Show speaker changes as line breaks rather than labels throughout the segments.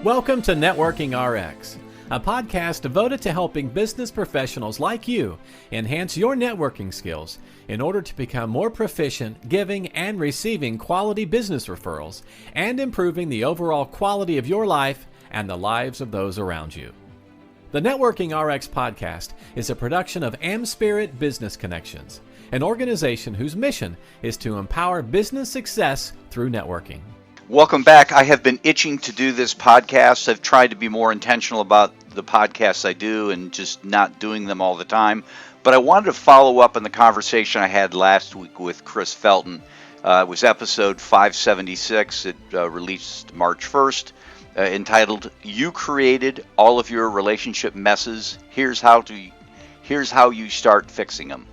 Welcome to Networking RX, a podcast devoted to helping business professionals like you enhance your networking skills in order to become more proficient giving and receiving quality business referrals and improving the overall quality of your life and the lives of those around you. The Networking RX podcast is a production of AmSpirit Business Connections, an organization whose mission is to empower business success through networking.
Welcome back. I have been itching to do this podcast. I've tried to be more intentional about the podcasts I do and just not doing them all the time. But I wanted to follow up on the conversation I had last week with Chris Felton. It was episode 576. It released March 1st, entitled, "You Created All of Your Relationship Messes. Here's how you start fixing them."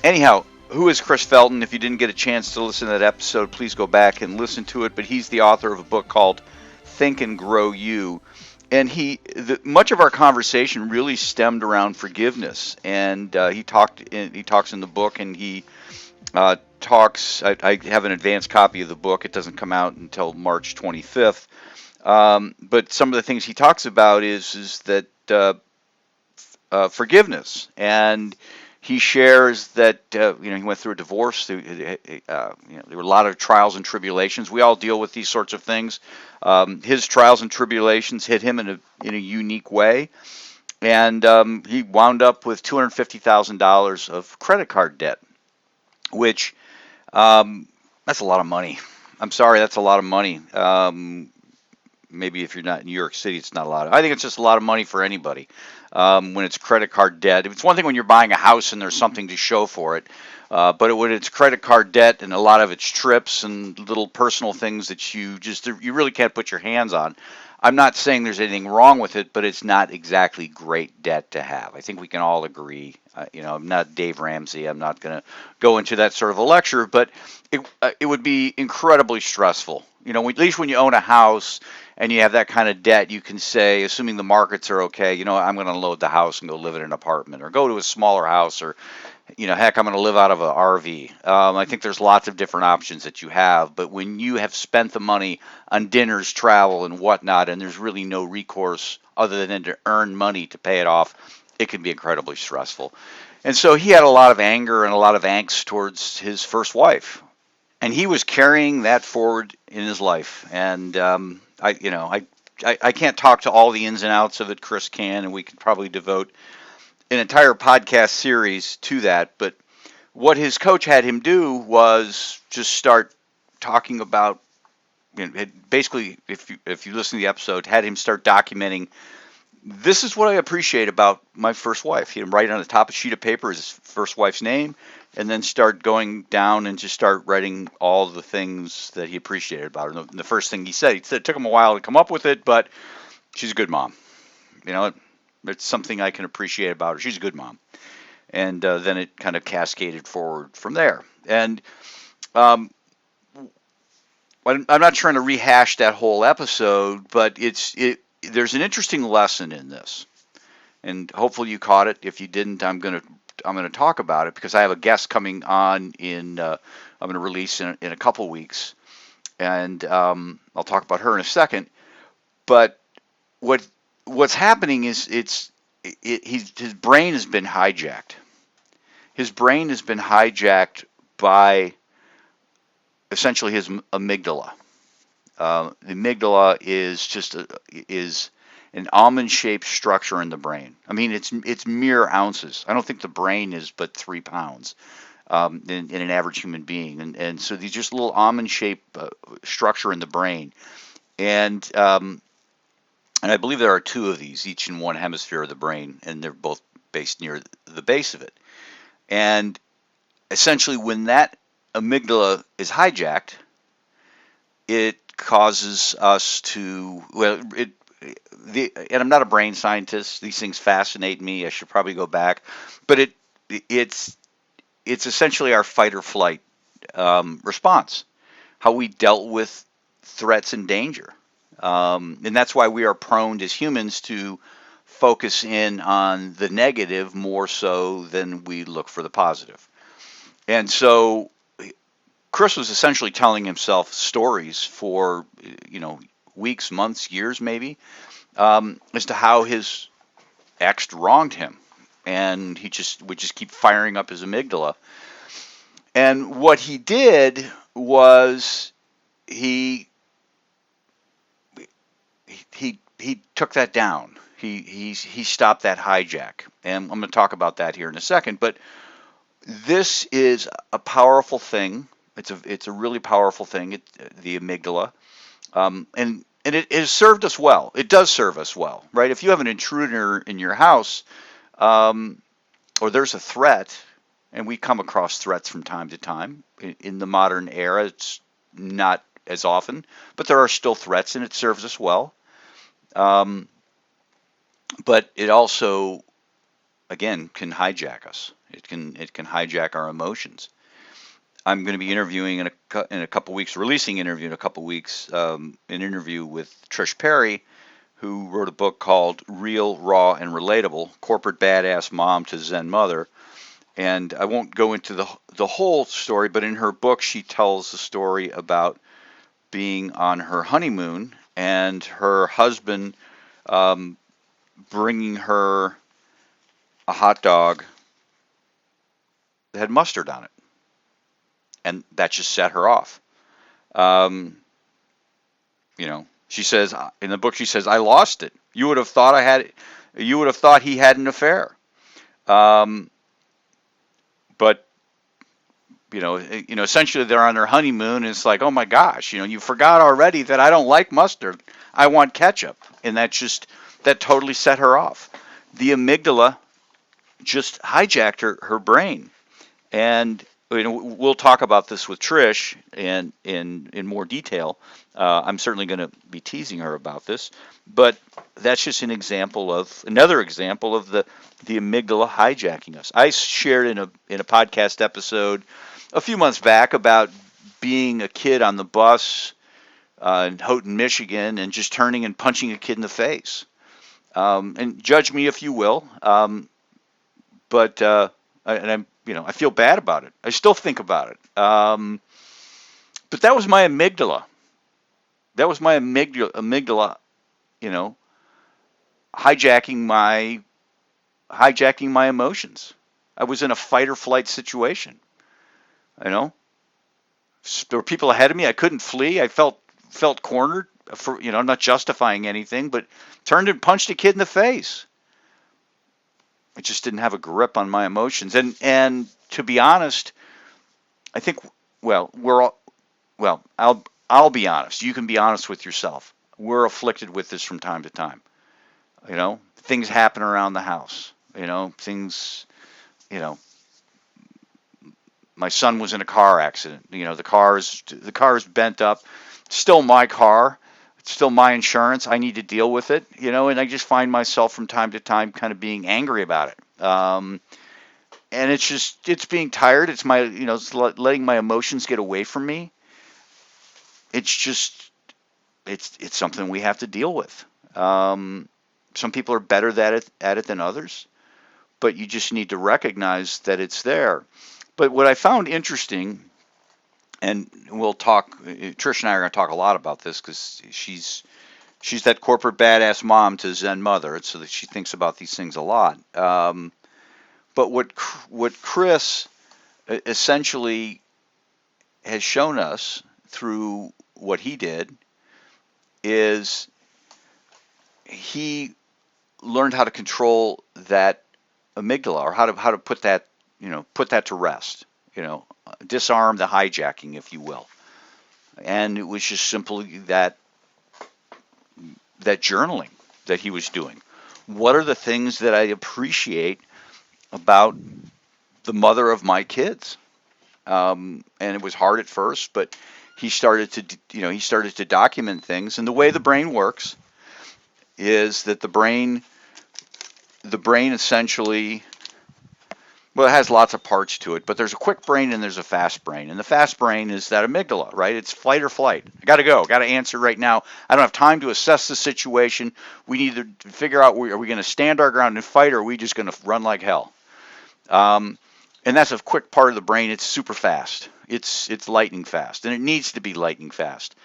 Anyhow, who is Chris Felton? If you didn't get a chance to listen to that episode, please go back and listen to it. But he's the author of a book called Think and Grow You. And much of our conversation really stemmed around forgiveness. And he talks in the book, and he talks. I have an advanced copy of the book. It doesn't come out until March 25th. But some of the things he talks about is that forgiveness. And he shares that he went through a divorce. There were a lot of trials and tribulations. We all deal with these sorts of things. His trials and tribulations hit him in a unique way, and he wound up with $250,000 of credit card debt, which that's a lot of money. I'm sorry, that's a lot of money. Maybe if you're not in New York City, it's not a lot. I think it's just a lot of money for anybody. When it's credit card debt. It's one thing when you're buying a house and there's something to show for it, but when it's credit card debt and a lot of it's trips and little personal things that you really can't put your hands on. I'm not saying there's anything wrong with it, but it's not exactly great debt to have. I think we can all agree. I'm not Dave Ramsey. I'm not going to go into that sort of a lecture, but it would be incredibly stressful. At least when you own a house and you have that kind of debt, you can say, assuming the markets are okay, I'm going to unload the house and go live in an apartment or go to a smaller house or, heck, I'm going to live out of an RV. I think there's lots of different options that you have. But when you have spent the money on dinners, travel, and whatnot, and there's really no recourse other than to earn money to pay it off, it can be incredibly stressful. And so he had a lot of anger and a lot of angst towards his first wife. And he was carrying that forward in his life. And I can't talk to all the ins and outs of it. Chris can, and we could probably devote an entire podcast series to that. But what his coach had him do was just start talking about, basically, if you listen to the episode, had him start documenting, this is what I appreciate about my first wife. He'd write on the top of a sheet of paper his first wife's name, and then start going down and just start writing all the things that he appreciated about her. And the first thing he said it took him a while to come up with it, but she's a good mom. It's something I can appreciate about her. She's a good mom. And then it kind of cascaded forward from there. And I'm not trying to rehash that whole episode, but there's an interesting lesson in this. And hopefully you caught it. If you didn't, I'm going to talk about it because I have a guest coming on I'm going to release in a couple weeks, and I'll talk about her in a second. But what's happening is his brain has been hijacked. His brain has been hijacked by essentially his amygdala. The amygdala is an almond-shaped structure in the brain. I mean, it's mere ounces. I don't think the brain is but 3 pounds in an average human being. And so these just little almond-shaped structure in the brain. And I believe there are 2 of these, each in one hemisphere of the brain, and they're both based near the base of it. And essentially, when that amygdala is hijacked, it causes us to, and I'm not a brain scientist. These things fascinate me. I should probably go back, but it's essentially our fight or flight response, how we dealt with threats and danger, and that's why we are prone as humans to focus in on the negative more so than we look for the positive. And so Chris was essentially telling himself stories for, weeks, months, years maybe, as to how his ex wronged him. And he just would just keep firing up his amygdala. And what he did was he he took that down. He stopped that hijack. And I'm going to talk about that here in a second. But this is a powerful thing. It's a really powerful thing. The amygdala, and it has served us well. It does serve us well, right? If you have an intruder in your house, or there's a threat, and we come across threats from time to time. In the modern era, it's not as often, but there are still threats, and it serves us well. But it also, again, can hijack us. It can hijack our emotions. I'm going to be interviewing in a couple weeks, releasing an interview in a couple weeks, an interview with Trish Perry, who wrote a book called Real, Raw, and Relatable, Corporate Badass Mom to Zen Mother. And I won't go into the whole story, but in her book she tells the story about being on her honeymoon and her husband bringing her a hot dog that had mustard on it. And that just set her off. She says in the book, she says, "I lost it. You would have thought he had an affair." But essentially they're on their honeymoon, and it's like, oh my gosh, you forgot already that I don't like mustard. I want ketchup, and that totally set her off. The amygdala just hijacked her brain, and we'll talk about this with Trish and in more detail. I'm certainly going to be teasing her about this, but that's just another example of the amygdala hijacking us. I shared in a podcast episode a few months back about being a kid on the bus in Houghton, Michigan, and just turning and punching a kid in the face. And judge me if you will, but I feel bad about it. I still think about it. But that was my amygdala. That was my amygdala, hijacking my emotions. I was in a fight or flight situation. There were people ahead of me. I couldn't flee. I felt cornered. I'm not justifying anything, but turned and punched a kid in the face. I just didn't have a grip on my emotions. And to be honest, I think, I'll be honest. You can be honest with yourself. We're afflicted with this from time to time. Things happen around the house. My son was in a car accident. The car is bent up. Still my car. It's still my insurance. I need to deal with it, and I just find myself from time to time kind of being angry about it. And it's being tired. It's it's letting my emotions get away from me. It's something we have to deal with. Some people are better at it than others, but you just need to recognize that it's there. But what I found interesting, and we'll talk, Trish and I are going to talk a lot about this because she's that corporate badass mom to Zen mother, so that she thinks about these things a lot. But what Chris essentially has shown us through what he did is he learned how to control that amygdala, or how to put that to rest, disarm the hijacking, if you will. And it was just simply that journaling that he was doing. What are the things that I appreciate about the mother of my kids? And it was hard at first, but he started to document things. And the way the brain works is that the brain essentially, it has lots of parts to it, but there's a quick brain and there's a fast brain. And the fast brain is that amygdala, right? It's flight or flight. I got to go. Got to answer right now. I don't have time to assess the situation. We need to figure out, are we going to stand our ground and fight, or are we just going to run like hell? And that's a quick part of the brain. It's super fast. It's lightning fast, and it needs to be lightning fast.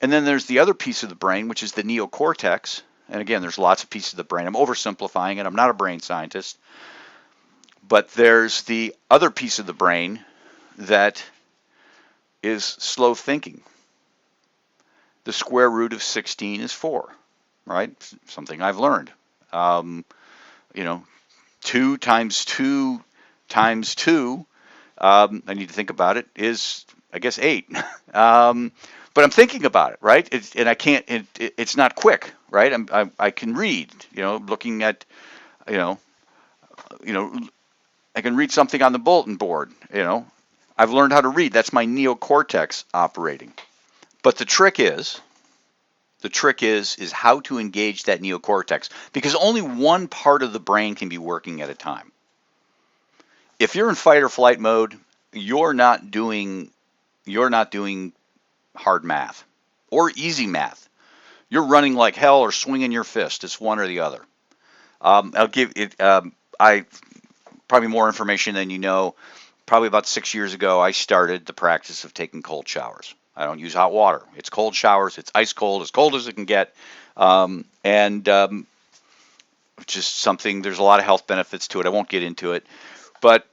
And then there's the other piece of the brain, which is the neocortex. And again, there's lots of pieces of the brain. I'm oversimplifying it. I'm not a brain scientist. But there's the other piece of the brain that is slow thinking. The square root of 16 is 4, right? Something I've learned. You know, 2 times 2 times 2, I need to think about it, is, I guess, 8. But I'm thinking about it, right? And I can't, it's not quick, right? I can read, looking at, you know, I can read something on the bulletin board, I've learned how to read. That's my neocortex operating. But the trick is how to engage that neocortex, because only one part of the brain can be working at a time. If you're in fight or flight mode, you're not doing hard math or easy math. You're running like hell or swinging your fist. It's one or the other. I'll give it. I probably more information than you know. Probably about 6 years ago, I started the practice of taking cold showers. I don't use hot water. It's cold showers. It's ice cold, as cold as it can get, just something. There's a lot of health benefits to it. I won't get into it, but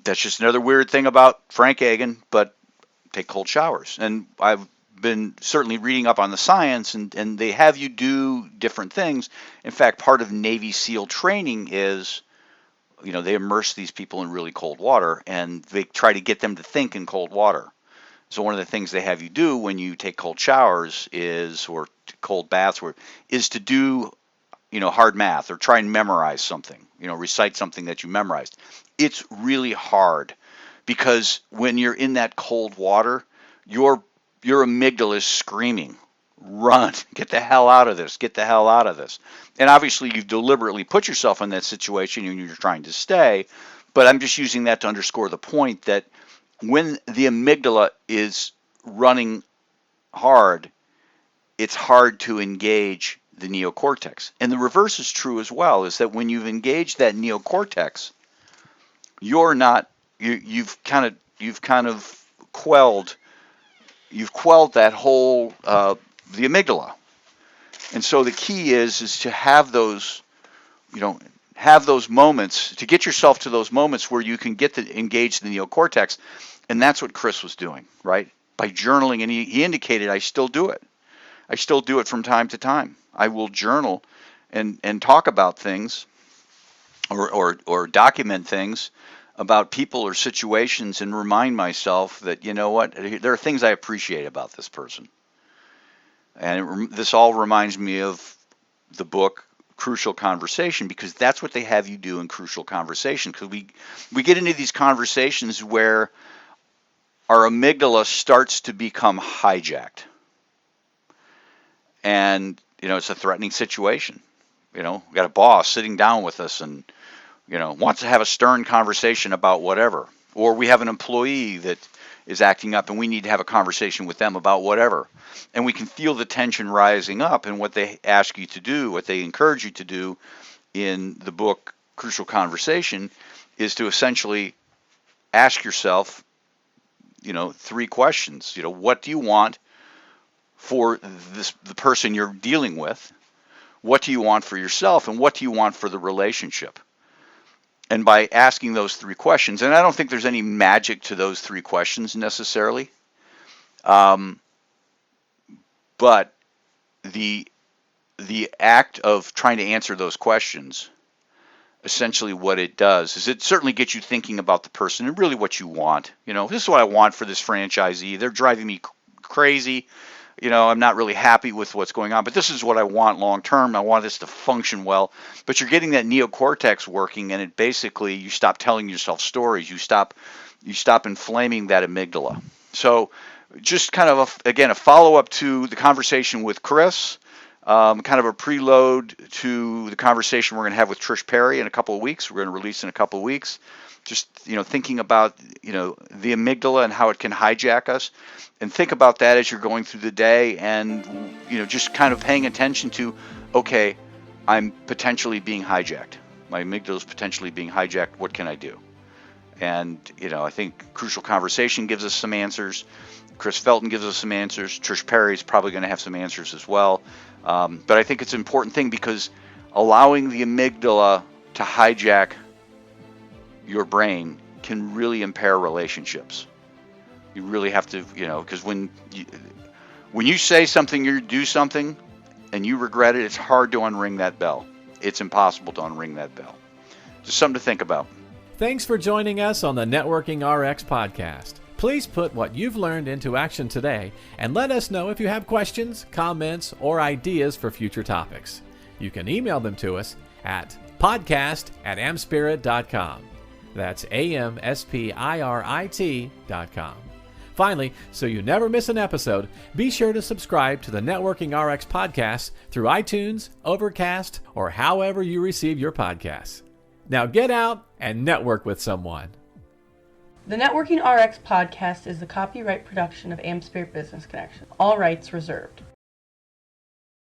that's just another weird thing about Frank Agin. But take cold showers, and I've been certainly reading up on the science, and they have you do different things. In fact, part of Navy SEAL training is, they immerse these people in really cold water, and they try to get them to think in cold water. So one of the things they have you do when you take cold showers or cold baths is to do, hard math or try and memorize something, recite something that you memorized. It's really hard because when you're in that cold water, your amygdala is screaming, run, get the hell out of this, get the hell out of this. And obviously you've deliberately put yourself in that situation and you're trying to stay, but I'm just using that to underscore the point that when the amygdala is running hard, it's hard to engage the neocortex. And the reverse is true as well, is that when you've engaged that neocortex, you've quelled that whole the amygdala. And so the key is to have those moments, to get yourself to those moments where you can get to engage the neocortex. And that's what Chris was doing, right? By journaling, and he indicated, I still do it. I still do it from time to time. I will journal and talk about things or document things about people or situations and remind myself that, there are things I appreciate about this person. And this all reminds me of the book Crucial Conversation, because that's what they have you do in Crucial Conversation. Because we get into these conversations where our amygdala starts to become hijacked. And, it's a threatening situation. We got a boss sitting down with us and, wants to have a stern conversation about whatever. Or we have an employee that is acting up and we need to have a conversation with them about whatever. And we can feel the tension rising up, and what they ask you to do, what they encourage you to do in the book Crucial Conversation, is to essentially ask yourself, 3 questions. What do you want for the person you're dealing with? What do you want for yourself? And what do you want for the relationship? And by asking those 3 questions, and I don't think there's any magic to those 3 questions necessarily, but the act of trying to answer those questions, essentially what it does is it certainly gets you thinking about the person and really what you want. This is what I want for this franchisee. They're driving me crazy. I'm not really happy with what's going on, but this is what I want long term. I want this to function well. But you're getting that neocortex working, and it basically, you stop telling yourself stories. You stop inflaming that amygdala. So just kind of, a follow-up to the conversation with Chris, kind of a preload to the conversation we're going to have with Trish Perry in a couple of weeks. We're going to release in a couple of weeks. Just, thinking about, the amygdala and how it can hijack us. And think about that as you're going through the day, and, just kind of paying attention to, okay, I'm potentially being hijacked. My amygdala is potentially being hijacked. What can I do? And, I think Crucial Conversation gives us some answers. Chris Felton gives us some answers. Trish Perry's probably going to have some answers as well. But I think it's an important thing because allowing the amygdala to hijack your brain can really impair relationships. You really have to, because when you say something, you do something, and you regret it, it's hard to unring that bell. It's impossible to unring that bell. Just something to think about.
Thanks for joining us on the Networking RX podcast. Please put what you've learned into action today and let us know if you have questions, comments, or ideas for future topics. You can email them to us at podcast@amspirit.com. That's AmSpirit.com. Finally, so you never miss an episode, be sure to subscribe to the Networking RX podcast through iTunes, Overcast, or however you receive your podcasts. Now get out and network with someone.
The Networking RX podcast is the copyright production of AmSpirit Business Connection. All rights reserved.